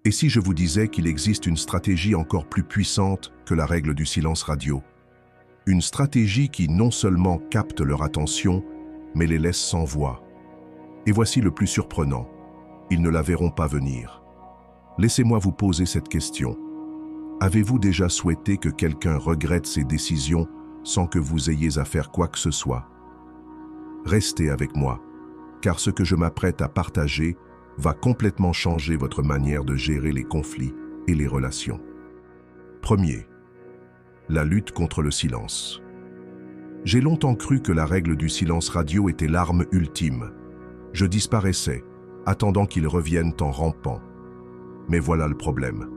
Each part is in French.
Et si je vous disais qu'il existe une stratégie encore plus puissante que la règle du silence radio? Une stratégie qui non seulement capte leur attention, mais les laisse sans voix. Et voici le plus surprenant. Ils ne la verront pas venir. Laissez-moi vous poser cette question. Avez-vous déjà souhaité que quelqu'un regrette ses décisions sans que vous ayez à faire quoi que ce soit? Restez avec moi, car ce que je m'apprête à partager va complètement changer votre manière de gérer les conflits et les relations. Premier, la lutte contre le silence. J'ai longtemps cru que la règle du silence radio était l'arme ultime. Je disparaissais, attendant qu'ils reviennent en rampant. Mais voilà le problème.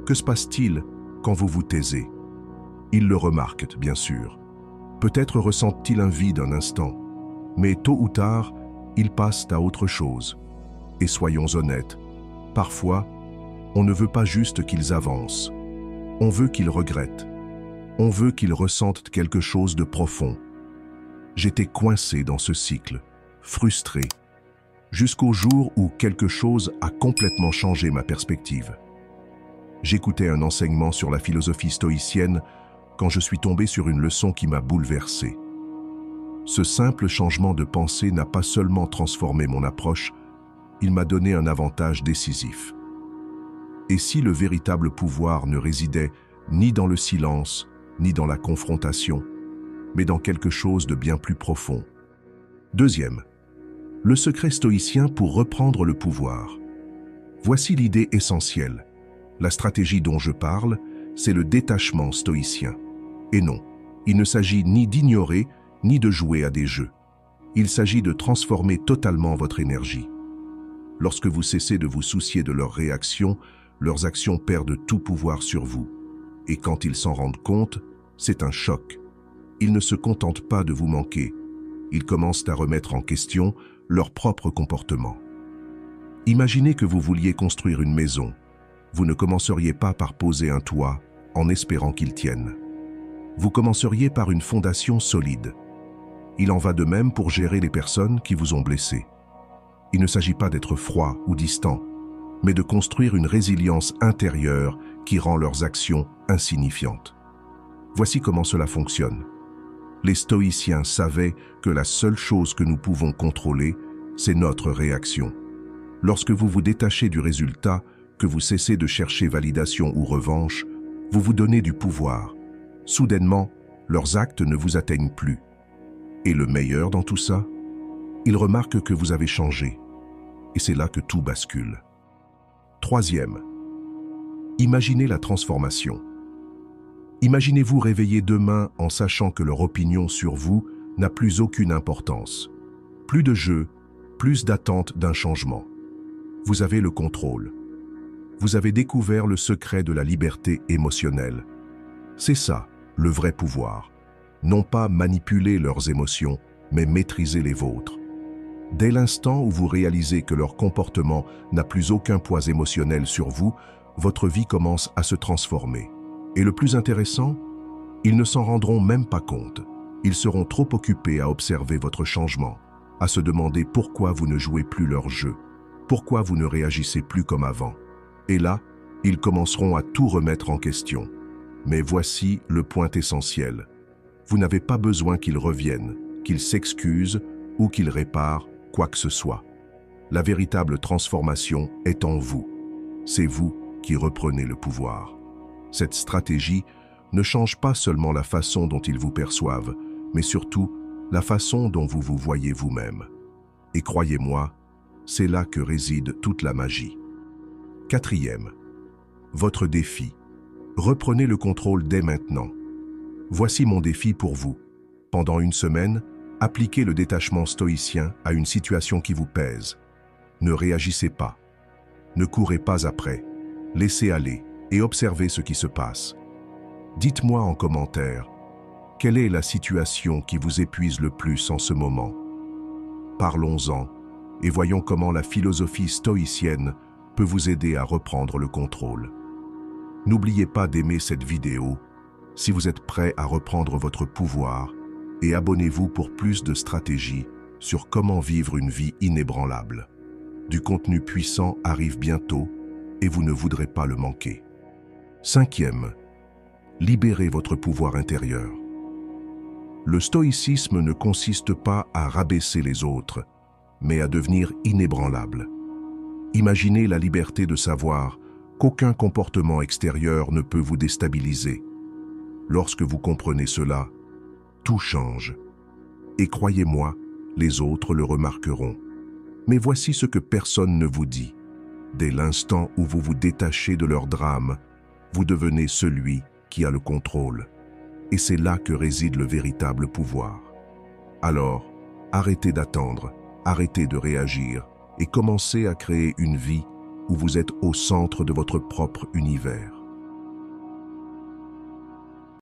Que se passe-t-il quand vous vous taisez? Ils le remarquent, bien sûr. Peut-être ressentent-ils un vide un instant, mais tôt ou tard, ils passent à autre chose. Et soyons honnêtes, parfois, on ne veut pas juste qu'ils avancent. On veut qu'ils regrettent. On veut qu'ils ressentent quelque chose de profond. J'étais coincé dans ce cycle, frustré, jusqu'au jour où quelque chose a complètement changé ma perspective. J'écoutais un enseignement sur la philosophie stoïcienne quand je suis tombé sur une leçon qui m'a bouleversé. Ce simple changement de pensée n'a pas seulement transformé mon approche, il m'a donné un avantage décisif. Et si le véritable pouvoir ne résidait ni dans le silence, ni dans la confrontation, mais dans quelque chose de bien plus profond? Deuxième, le secret stoïcien pour reprendre le pouvoir. Voici l'idée essentielle. La stratégie dont je parle, c'est le détachement stoïcien. Et non, il ne s'agit ni d'ignorer, ni de jouer à des jeux. Il s'agit de transformer totalement votre énergie. Lorsque vous cessez de vous soucier de leurs réactions, leurs actions perdent tout pouvoir sur vous. Et quand ils s'en rendent compte, c'est un choc. Ils ne se contentent pas de vous manquer. Ils commencent à remettre en question leur propre comportement. Imaginez que vous vouliez construire une maison. Vous ne commenceriez pas par poser un toit en espérant qu'il tienne. Vous commenceriez par une fondation solide. Il en va de même pour gérer les personnes qui vous ont blessé. Il ne s'agit pas d'être froid ou distant, mais de construire une résilience intérieure qui rend leurs actions insignifiantes. Voici comment cela fonctionne. Les stoïciens savaient que la seule chose que nous pouvons contrôler, c'est notre réaction. Lorsque vous vous détachez du résultat, que vous cessez de chercher validation ou revanche, vous vous donnez du pouvoir. Soudainement, leurs actes ne vous atteignent plus. Et le meilleur dans tout ça, ils remarquent que vous avez changé. Et c'est là que tout bascule. Troisième, imaginez la transformation. Imaginez-vous réveiller demain en sachant que leur opinion sur vous n'a plus aucune importance. Plus de jeu, plus d'attente d'un changement. Vous avez le contrôle. Vous avez découvert le secret de la liberté émotionnelle. C'est ça, le vrai pouvoir. Non pas manipuler leurs émotions, mais maîtriser les vôtres. Dès l'instant où vous réalisez que leur comportement n'a plus aucun poids émotionnel sur vous, votre vie commence à se transformer. Et le plus intéressant, ils ne s'en rendront même pas compte. Ils seront trop occupés à observer votre changement, à se demander pourquoi vous ne jouez plus leur jeu, pourquoi vous ne réagissez plus comme avant. Et là, ils commenceront à tout remettre en question. Mais voici le point essentiel. Vous n'avez pas besoin qu'ils reviennent, qu'ils s'excusent ou qu'ils réparent quoi que ce soit. La véritable transformation est en vous. C'est vous qui reprenez le pouvoir. Cette stratégie ne change pas seulement la façon dont ils vous perçoivent, mais surtout la façon dont vous vous voyez vous-même. Et croyez-moi, c'est là que réside toute la magie. Quatrième, votre défi. Reprenez le contrôle dès maintenant. Voici mon défi pour vous. Pendant une semaine, appliquez le détachement stoïcien à une situation qui vous pèse. Ne réagissez pas. Ne courez pas après. Laissez aller et observez ce qui se passe. Dites-moi en commentaire, quelle est la situation qui vous épuise le plus en ce moment? Parlons-en et voyons comment la philosophie stoïcienne peut vous aider à reprendre le contrôle. N'oubliez pas d'aimer cette vidéo si vous êtes prêt à reprendre votre pouvoir et abonnez-vous pour plus de stratégies sur comment vivre une vie inébranlable. Du contenu puissant arrive bientôt et vous ne voudrez pas le manquer. Cinquième, libérez votre pouvoir intérieur. Le stoïcisme ne consiste pas à rabaisser les autres, mais à devenir inébranlable. Imaginez la liberté de savoir qu'aucun comportement extérieur ne peut vous déstabiliser. Lorsque vous comprenez cela, tout change. Et croyez-moi, les autres le remarqueront. Mais voici ce que personne ne vous dit. Dès l'instant où vous vous détachez de leur drame, vous devenez celui qui a le contrôle. Et c'est là que réside le véritable pouvoir. Alors, arrêtez d'attendre, arrêtez de réagir et commencez à créer une vie où vous êtes au centre de votre propre univers.